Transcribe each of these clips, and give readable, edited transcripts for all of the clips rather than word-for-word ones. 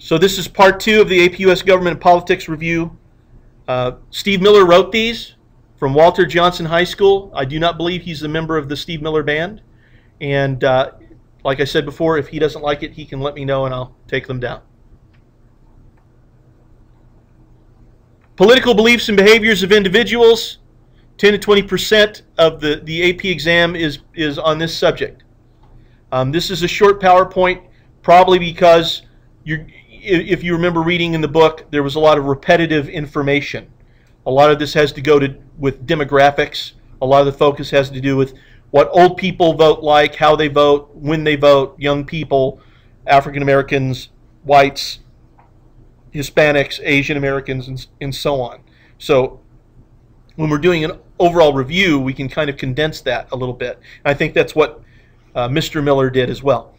So this is part 2 of the AP US Government and Politics Review. Steve Miller wrote these from Walter Johnson High School. I do not believe he's a member of the Steve Miller Band. And like I said before, if he doesn't like it, he can let me know and I'll take them down. Political beliefs and behaviors of individuals. 10 to 20% of the AP exam is on this subject. This is a short PowerPoint, probably because if you remember reading in the book, there was a lot of repetitive information. A lot of this has to go with demographics. A lot of the focus has to do with what old people vote like, how they vote, when they vote, young people, African Americans, whites, Hispanics, Asian Americans, and so on. So when we're doing an overall review, we can kind of condense that a little bit. And I think that's what Mr. Miller did as well.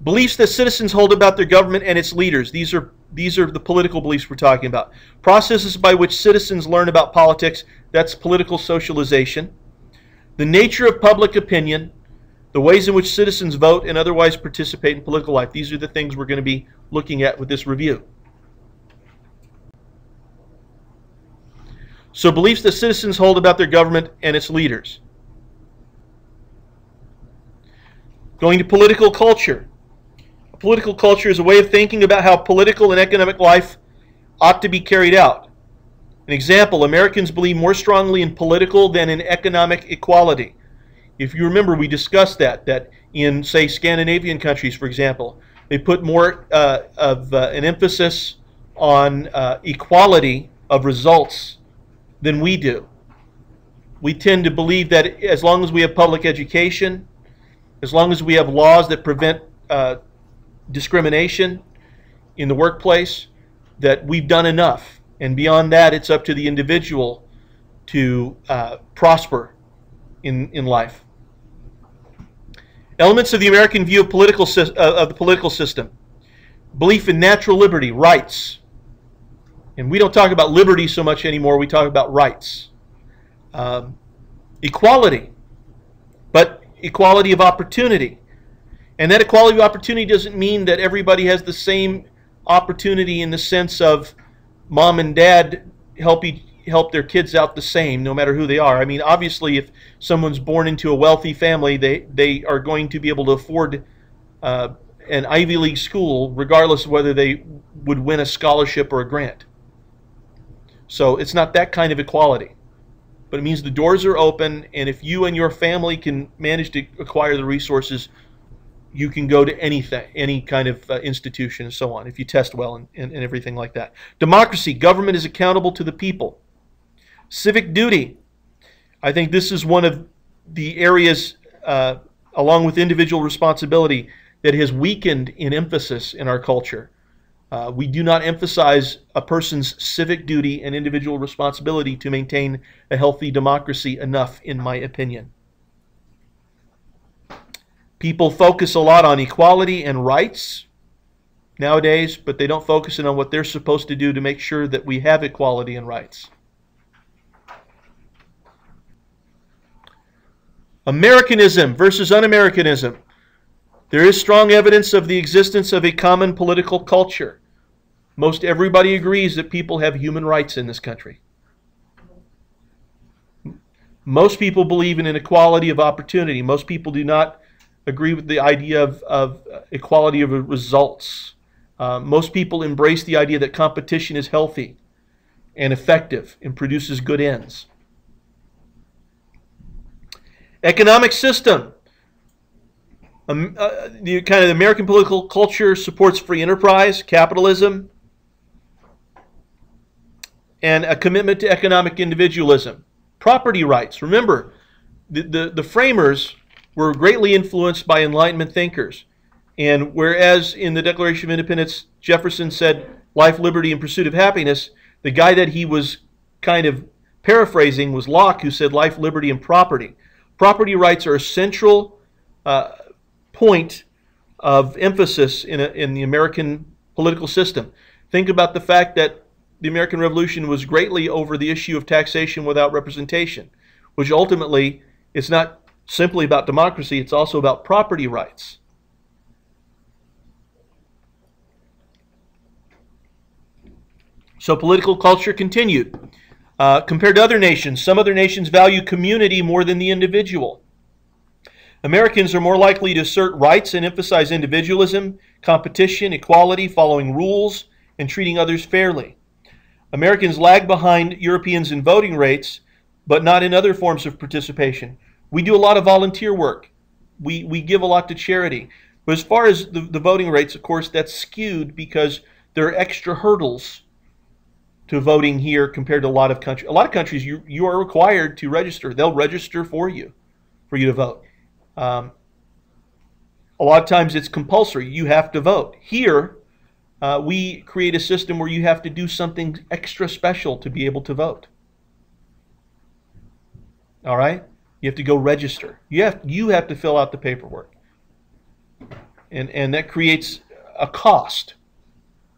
Beliefs that citizens hold about their government and its leaders. These are the political beliefs we're talking about. Processes by which citizens learn about politics. That's political socialization. The nature of public opinion. The ways in which citizens vote and otherwise participate in political life. These are the things we're going to be looking at with this review. So beliefs that citizens hold about their government and its leaders. Going to political culture. Political culture is a way of thinking about how political and economic life ought to be carried out. An example, Americans believe more strongly in political than in economic equality. If you remember, we discussed that in, say, Scandinavian countries, for example, they put more of an emphasis on equality of results than we do. We tend to believe that as long as we have public education, as long as we have laws that prevent discrimination in the workplace, that we've done enough. And beyond that, it's up to the individual to prosper in life. Elements of the American view of the political system. Belief in natural liberty, rights. And we don't talk about liberty so much anymore, we talk about rights. Equality, but equality of opportunity. And that equality of opportunity doesn't mean that everybody has the same opportunity in the sense of mom and dad help their kids out the same, no matter who they are. I mean, obviously, if someone's born into a wealthy family, they are going to be able to afford an Ivy League school, regardless of whether they would win a scholarship or a grant. So it's not that kind of equality. But it means the doors are open, and if you and your family can manage to acquire the resources, you can go to anything, any kind of institution and so on, if you test well and everything like that. Democracy, government is accountable to the people. Civic duty, I think this is one of the areas, along with individual responsibility, that has weakened in emphasis in our culture. We do not emphasize a person's civic duty and individual responsibility to maintain a healthy democracy enough, in my opinion. People focus a lot on equality and rights nowadays, but they don't focus on what they're supposed to do to make sure that we have equality and rights. Americanism versus UnAmericanism. There is strong evidence of the existence of a common political culture. Most everybody agrees that people have human rights in this country. Most people believe in an equality of opportunity. Most people do not agree with the idea of equality of results. Most people embrace the idea that competition is healthy and effective and produces good ends. Economic system. The American political culture supports free enterprise, capitalism, and a commitment to economic individualism. Property rights. Remember, the framers were greatly influenced by Enlightenment thinkers. And whereas in the Declaration of Independence, Jefferson said life, liberty, and pursuit of happiness, the guy that he was kind of paraphrasing was Locke, who said life, liberty, and property. Property rights are a central point of emphasis in the American political system. Think about the fact that the American Revolution was greatly over the issue of taxation without representation, which ultimately is not simply about democracy, it's also about property rights. So political culture continued. Compared to other nations, some other nations value community more than the individual. Americans are more likely to assert rights and emphasize individualism, competition, equality, following rules, and treating others fairly. Americans lag behind Europeans in voting rates, but not in other forms of participation. We do a lot of volunteer work. We give a lot to charity. But as far as the voting rates, of course, that's skewed because there are extra hurdles to voting here compared to a lot of countries. A lot of countries, you are required to register. They'll register for you to vote. A lot of times it's compulsory. You have to vote. Here, we create a system where you have to do something extra special to be able to vote. All right? You have to go register. You have to fill out the paperwork. And that creates a cost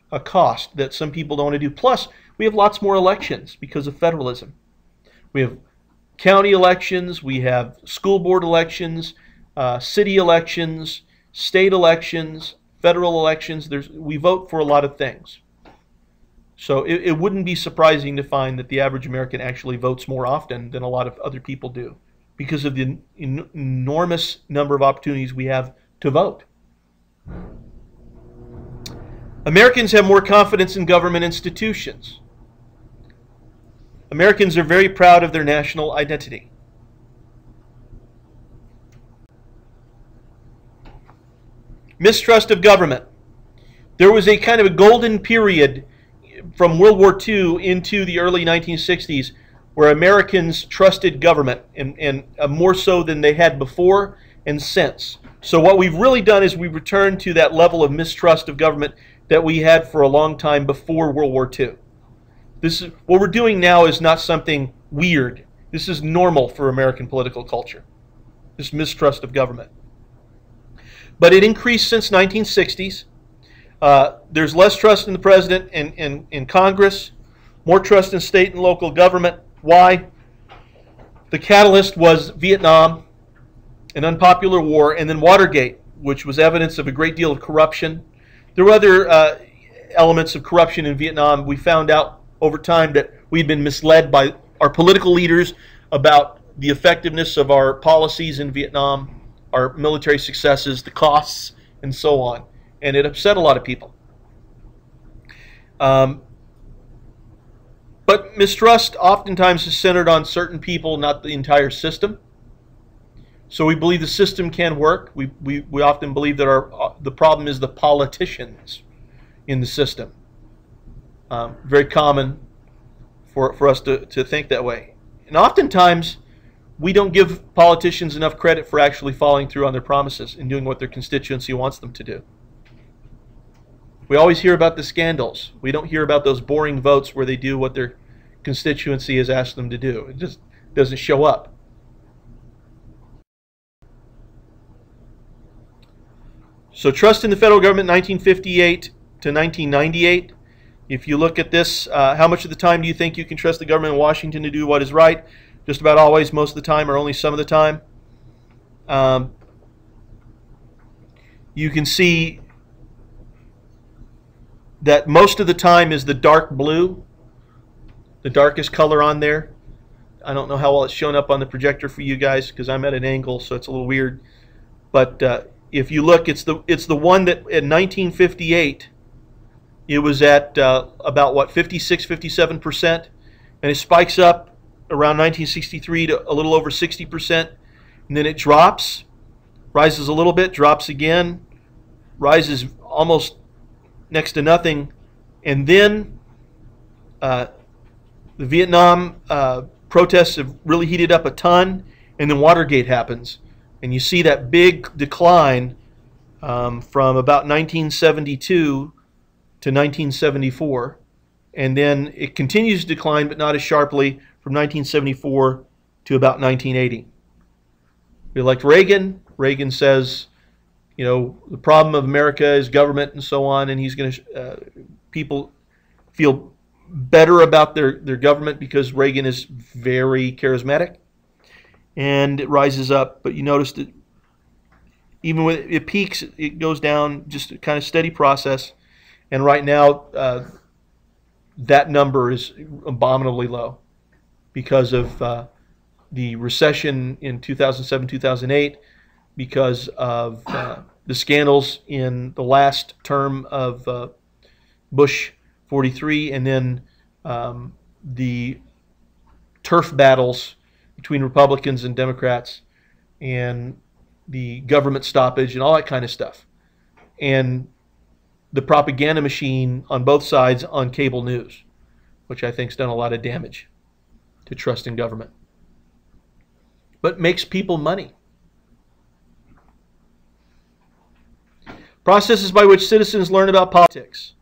that some people don't want to do. Plus, we have lots more elections because of federalism. We have county elections, we have school board elections, city elections, state elections, federal elections. We vote for a lot of things. So it wouldn't be surprising to find that the average American actually votes more often than a lot of other people do because of the enormous number of opportunities we have to vote. Americans have more confidence in government institutions. Americans are very proud of their national identity. Mistrust of government. There was a kind of a golden period from World War II into the early 1960s where Americans trusted government, and more so than they had before and since. So what we've really done is we've returned to that level of mistrust of government that we had for a long time before World War II. What we're doing now is not something weird. This is normal for American political culture, this mistrust of government. But it increased since 1960s. There's less trust in the president and in Congress, more trust in state and local government. Why? The catalyst was Vietnam, an unpopular war, and then Watergate, which was evidence of a great deal of corruption. There were other elements of corruption in Vietnam. We found out over time that we'd been misled by our political leaders about the effectiveness of our policies in Vietnam, our military successes, the costs, and so on. And it upset a lot of people. But mistrust oftentimes is centered on certain people, not the entire system. So we believe the system can work. We often believe that the problem is the politicians in the system. Very common for us to think that way. And oftentimes, we don't give politicians enough credit for actually following through on their promises and doing what their constituency wants them to do. We always hear about the scandals. We don't hear about those boring votes where they do what their constituency has asked them to do. It just doesn't show up. So trust in the federal government, 1958 to 1998. If you look at this, how much of the time do you think you can trust the government in Washington to do what is right? Just about always, most of the time, or only some of the time. You can see that most of the time is the dark blue, the darkest color on there. I don't know how well it's shown up on the projector for you guys because I'm at an angle, so it's a little weird. But if you look, it's the one that in 1958, it was at about, what, 56, 57%, and it spikes up around 1963 to a little over 60%, and then it drops, rises a little bit, drops again, rises almost next to nothing, and then the Vietnam protests have really heated up a ton, and then Watergate happens, and you see that big decline from about 1972 to 1974, and then it continues to decline, but not as sharply, from 1974 to about 1980. We elect Reagan. Reagan says, you know, the problem of America is government and so on, and he's going to people feel better about their government because Reagan is very charismatic, and it rises up. But you notice that even when it peaks, it goes down, just a kind of steady process. And right now, that number is abominably low because of the recession in 2007, 2008, because of the scandals in the last term of Bush 43, and then the turf battles between Republicans and Democrats, and the government stoppage and all that kind of stuff, and the propaganda machine on both sides on cable news, which I think's done a lot of damage to trust in government, but makes people money. Processes by which citizens learn about politics.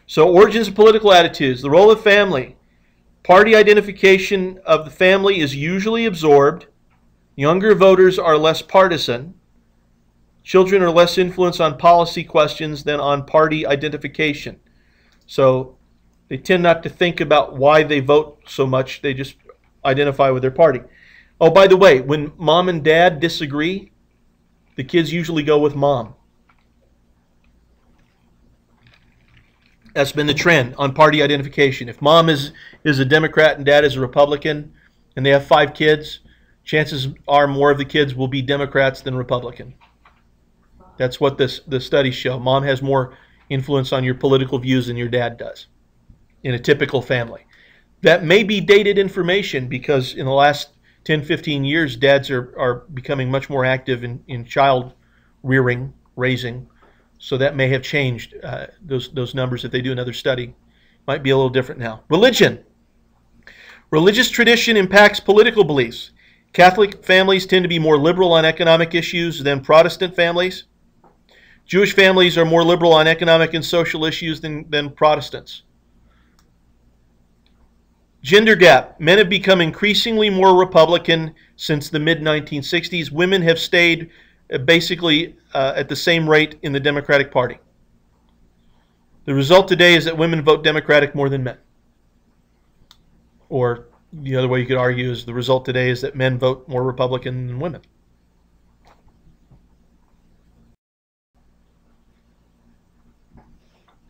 So, origins of political attitudes, the role of family. Party identification of the family is usually absorbed. Younger voters are less partisan. Children are less influenced on policy questions than on party identification. So they tend not to think about why they vote so much. They just identify with their party. Oh, by the way, when mom and dad disagree, the kids usually go with mom. That's been the trend on party identification. If mom is a Democrat and dad is a Republican, and they have 5 kids, chances are more of the kids will be Democrats than Republican. That's what the studies show. Mom has more influence on your political views than your dad does in a typical family. That may be dated information because in the last 10, 15 years, dads are becoming much more active in child rearing, raising. So that may have changed those numbers if they do another study. Might be a little different now. Religion. Religious tradition impacts political beliefs. Catholic families tend to be more liberal on economic issues than Protestant families. Jewish families are more liberal on economic and social issues than Protestants. Gender gap. Men have become increasingly more Republican since the mid-1960s. Women have stayed basically at the same rate in the Democratic Party. The result today is that women vote Democratic more than men. Or the other way you could argue is the result today is that men vote more Republican than women.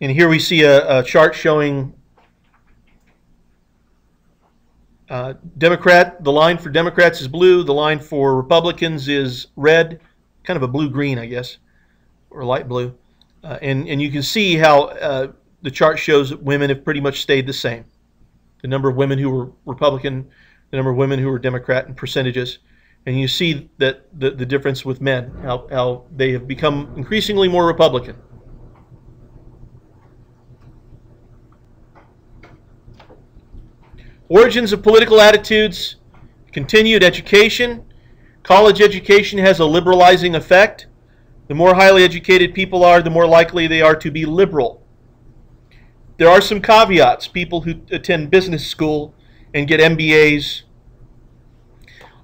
And here we see a chart showing Democrat. The line for Democrats is blue. The line for Republicans is red, kind of a blue-green, I guess, or light blue. And you can see how the chart shows that women have pretty much stayed the same. The number of women who were Republican, the number of women who were Democrat in percentages. And you see that the difference with men, how they have become increasingly more Republican. Origins of political attitudes. Continued education. College education has a liberalizing effect. The more highly educated people are, the more likely they are to be liberal. There are some caveats. People who attend business school and get MBAs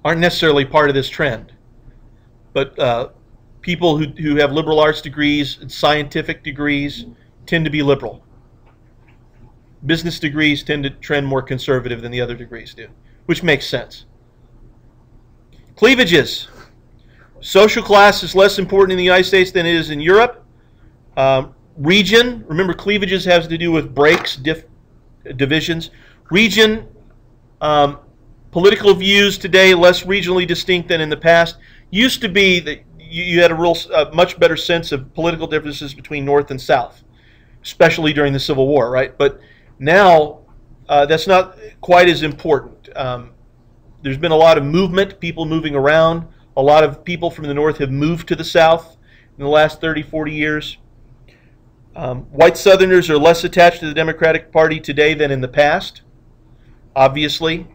aren't necessarily part of this trend. But people who have liberal arts degrees and scientific degrees tend to be liberal. Business degrees tend to trend more conservative than the other degrees do, which makes sense. Cleavages. Social class is less important in the United States than it is in Europe. Region. Remember, cleavages has to do with breaks, divisions. Region. Political views today less regionally distinct than in the past. Used to be that you had a much better sense of political differences between North and South, especially during the Civil War, right? But now that's not quite as important. There's been a lot of movement, people moving around. A lot of people from the North have moved to the South in the last 30, 40 years. White Southerners are less attached to the Democratic Party today than in the past, obviously.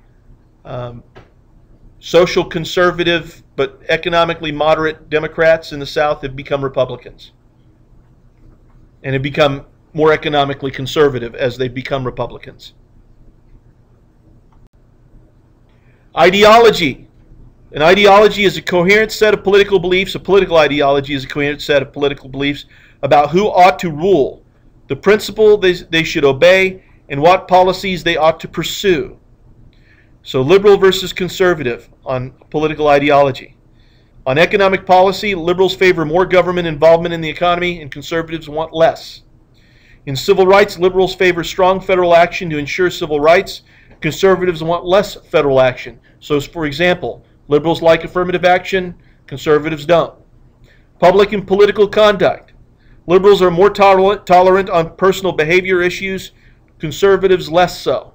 Social conservative but economically moderate Democrats in the South have become Republicans and have become more economically conservative as they've become Republicans. Ideology. An ideology is a coherent set of political beliefs. A political ideology is a coherent set of political beliefs about who ought to rule, the principle they should obey, and what policies they ought to pursue. So liberal versus conservative on political ideology. On economic policy, liberals favor more government involvement in the economy and conservatives want less. In civil rights, liberals favor strong federal action to ensure civil rights. Conservatives want less federal action. So, for example, liberals like affirmative action, conservatives don't. Public and political conduct. Liberals are more tolerant on personal behavior issues, conservatives less so.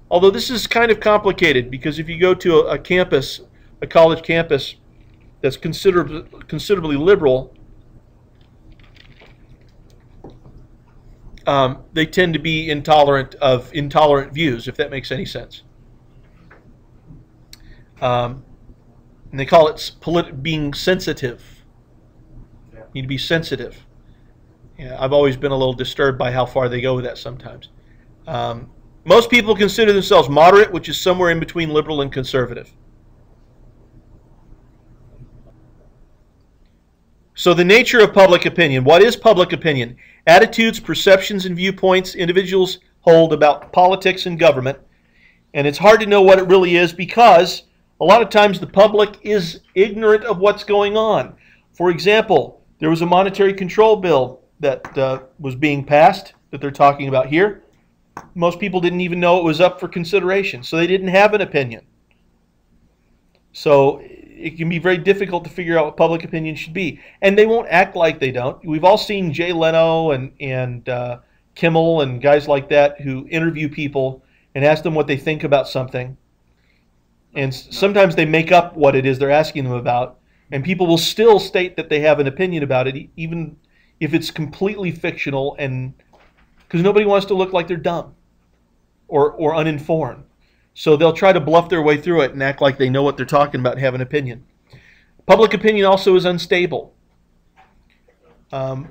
Although this is kind of complicated, because if you go to a campus, a college campus that's considerably liberal, they tend to be intolerant of intolerant views, if that makes any sense. And they call it being sensitive. You need to be sensitive. Yeah, I've always been a little disturbed by how far they go with that sometimes. Most people consider themselves moderate, which is somewhere in between liberal and conservative. So the nature of public opinion. What is public opinion? Attitudes, perceptions, and viewpoints individuals hold about politics and government. And it's hard to know what it really is because a lot of times the public is ignorant of what's going on. For example, there was a monetary control bill that was being passed that they're talking about here. Most people didn't even know it was up for consideration, so they didn't have an opinion. So it can be very difficult to figure out what public opinion should be. And they won't act like they don't. We've all seen Jay Leno and Kimmel and guys like that who interview people and ask them what they think about something. And sometimes they make up what it is they're asking them about. And people will still state that they have an opinion about it, even if it's completely fictional, and because nobody wants to look like they're dumb or uninformed. So they'll try to bluff their way through it and act like they know what they're talking about and have an opinion. Public opinion also is unstable. 1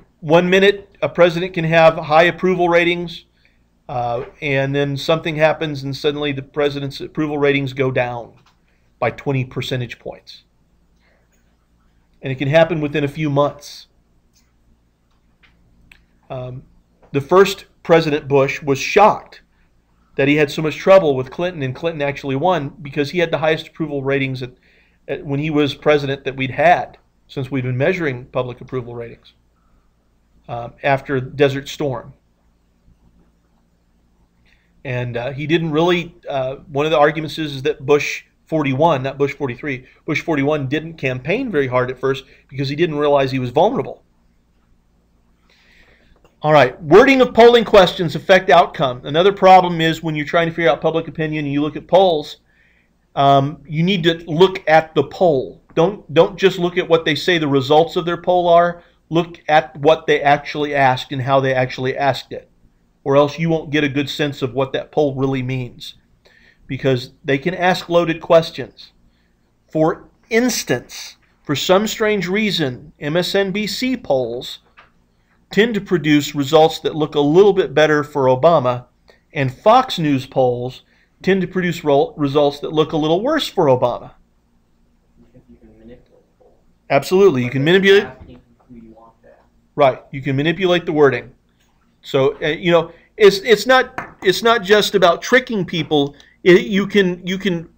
minute, a president can have high approval ratings, and then something happens and suddenly the president's approval ratings go down by 20 percentage points. And it can happen within a few months. The first President Bush was shocked that he had so much trouble with Clinton, and Clinton actually won because he had the highest approval ratings when he was president that we'd had since we've been measuring public approval ratings after Desert Storm. And he didn't really, one of the arguments is that Bush 41, not Bush 43, Bush 41 didn't campaign very hard at first because he didn't realize he was vulnerable. All right, wording of polling questions affect outcome. Another problem is when you're trying to figure out public opinion and you look at polls, you need to look at the poll. Don't just look at what they say the results of their poll are. Look at what they actually asked and how they actually asked it, or else you won't get a good sense of what that poll really means, because they can ask loaded questions. For instance, for some strange reason, MSNBC polls tend to produce results that look a little bit better for Obama, and Fox News polls tend to produce results that look a little worse for Obama. You can manipulate polls. Absolutely, you can manipulate. Who you want that. Right, you can manipulate the wording. So you know, it's not just about tricking people. You can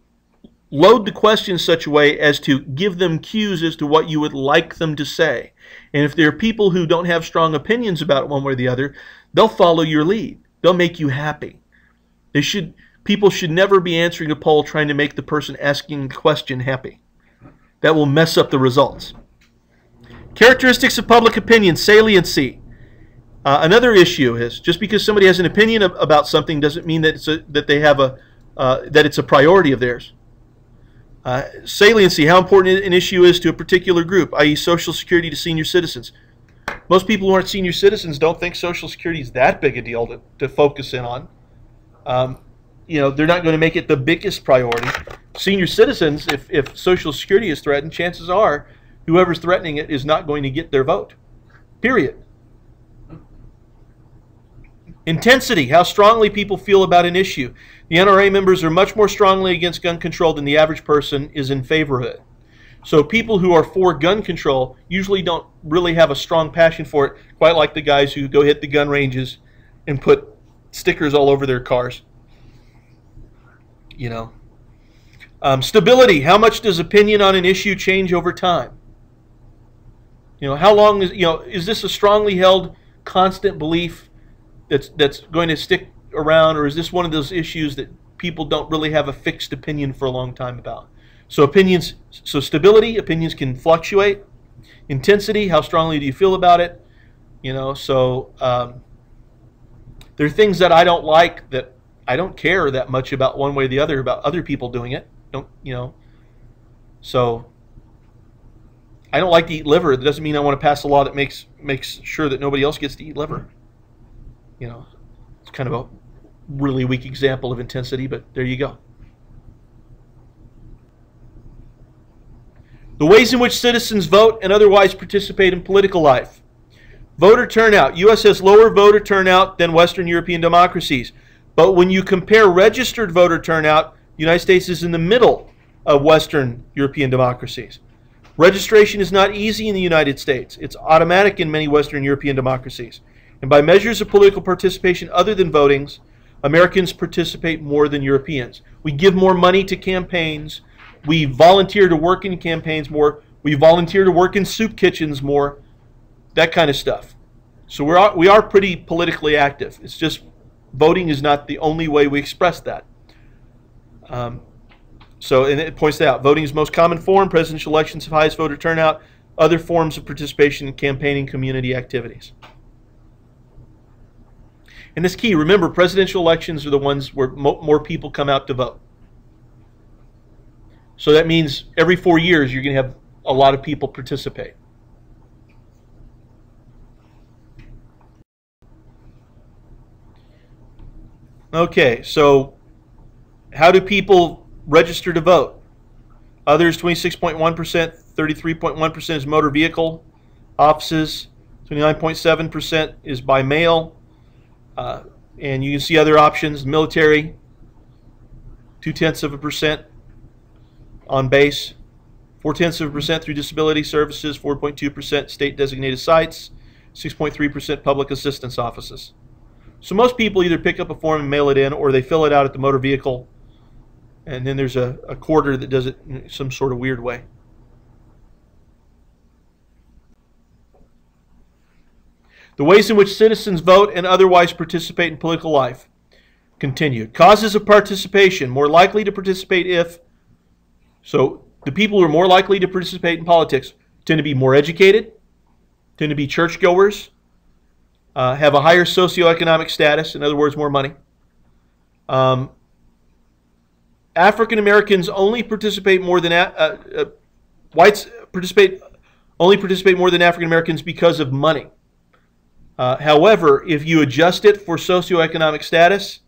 load the question in such a way as to give them cues as to what you would like them to say. And if there are people who don't have strong opinions about it one way or the other, they'll follow your lead. They'll make you happy. People should never be answering a poll trying to make the person asking the question happy. That will mess up the results. Characteristics of public opinion, saliency. Another issue is just because somebody has an opinion about something doesn't mean that it's a priority of theirs. Saliency, how important an issue is to a particular group, i.e. Social Security to senior citizens. Most people who aren't senior citizens don't think Social Security is that big a deal to focus in on. You know, they're not going to make it the biggest priority. Senior citizens, if Social Security is threatened, chances are whoever's threatening it is not going to get their vote. Period. Intensity, how strongly people feel about an issue. The NRA members are much more strongly against gun control than the average person is in favor of it. So people who are for gun control usually don't really have a strong passion for it, quite like the guys who go hit the gun ranges and put stickers all over their cars. You know. Stability, how much does opinion on an issue change over time? You know, how long is this a strongly held, constant belief that's going to stick around, or is this one of those issues that people don't really have a fixed opinion for a long time about? So stability, opinions can fluctuate. Intensity, how strongly do you feel about it? There are things that I don't like, that I don't care that much about one way or the other about other people doing it. So I don't like to eat liver. That doesn't mean I want to pass a law that makes sure that nobody else gets to eat liver. It's kind of a really weak example of intensity, but there you go. The ways in which citizens vote and otherwise participate in political life. Voter turnout. U.S. has lower voter turnout than Western European democracies. But when you compare registered voter turnout, the United States is in the middle of Western European democracies. Registration is not easy in the United States. It's automatic in many Western European democracies. And by measures of political participation other than votings, Americans participate more than Europeans. We give more money to campaigns. We volunteer to work in campaigns more. We volunteer to work in soup kitchens more. That kind of stuff. So we are pretty politically active. It's just voting is not the only way we express that. And it points that out. Voting is the most common form. Presidential elections have highest voter turnout. Other forms of participation in campaigning, community activities. And this key, remember, presidential elections are the ones where more people come out to vote. So that means every 4 years you're going to have a lot of people participate. Okay, so how do people register to vote? Others, 26.1%, 33.1% is motor vehicle. Offices, 29.7% is by mail. And you can see other options. Military, 0.2% on base. 0.4% through disability services. 4.2% state designated sites. 6.3% public assistance offices. So most people either pick up a form and mail it in, or they fill it out at the motor vehicle, and then there's a quarter that does it in some sort of weird way. The ways in which citizens vote and otherwise participate in political life. Continued. Causes of participation. More likely to participate if. So the people who are more likely to participate in politics tend to be more educated, tend to be churchgoers, have a higher socioeconomic status, in other words, more money. African Americans only participate more than whites only participate more than African Americans because of money. However, if you adjust it for socioeconomic status,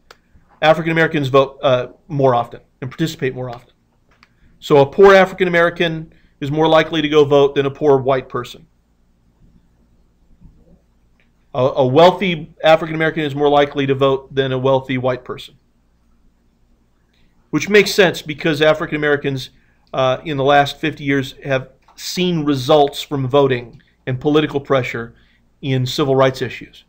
African Americans vote more often and participate more often. So a poor African American is more likely to go vote than a poor white person. A wealthy African American is more likely to vote than a wealthy white person. Which makes sense because African Americans in the last 50 years have seen results from voting and political pressure in civil rights issues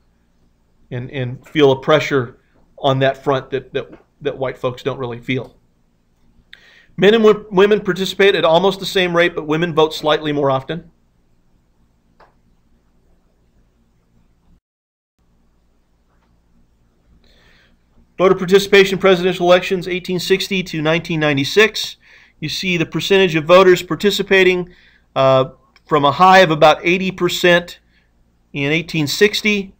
and feel a pressure on that front that white folks don't really feel. Men and women participate at almost the same rate, but women vote slightly more often. Voter participation in presidential elections, 1860 to 1996. You see the percentage of voters participating from a high of about 80% in 1860,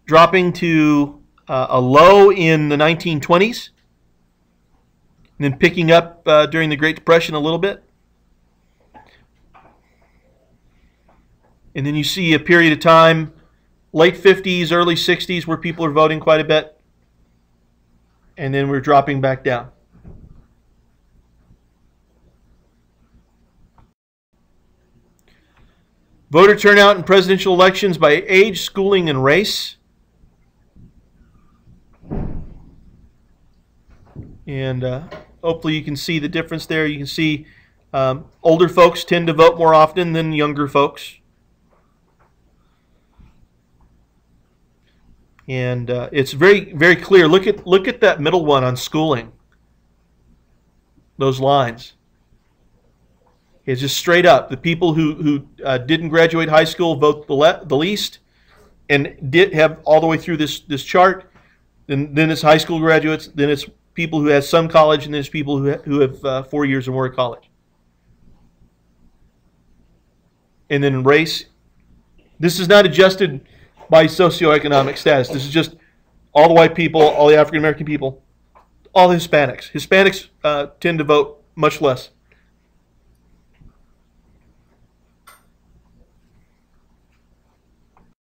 dropping to a low in the 1920s, and then picking up during the Great Depression a little bit. And then you see a period of time, late 50s, early 60s, where people are voting quite a bit. And then we're dropping back down. Voter turnout in presidential elections by age, schooling, and race. And hopefully you can see the difference there. You can see older folks tend to vote more often than younger folks. And it's very, very clear. Look at that middle one on schooling. Those lines. It's just straight up. The people who didn't graduate high school vote the least, and did have all the way through this chart. Then it's high school graduates. Then it's people who have some college, and then it's people who have 4 years or more of college. And then race. This is not adjusted by socioeconomic status. This is just all the white people, all the African American people, all the Hispanics. Hispanics tend to vote much less.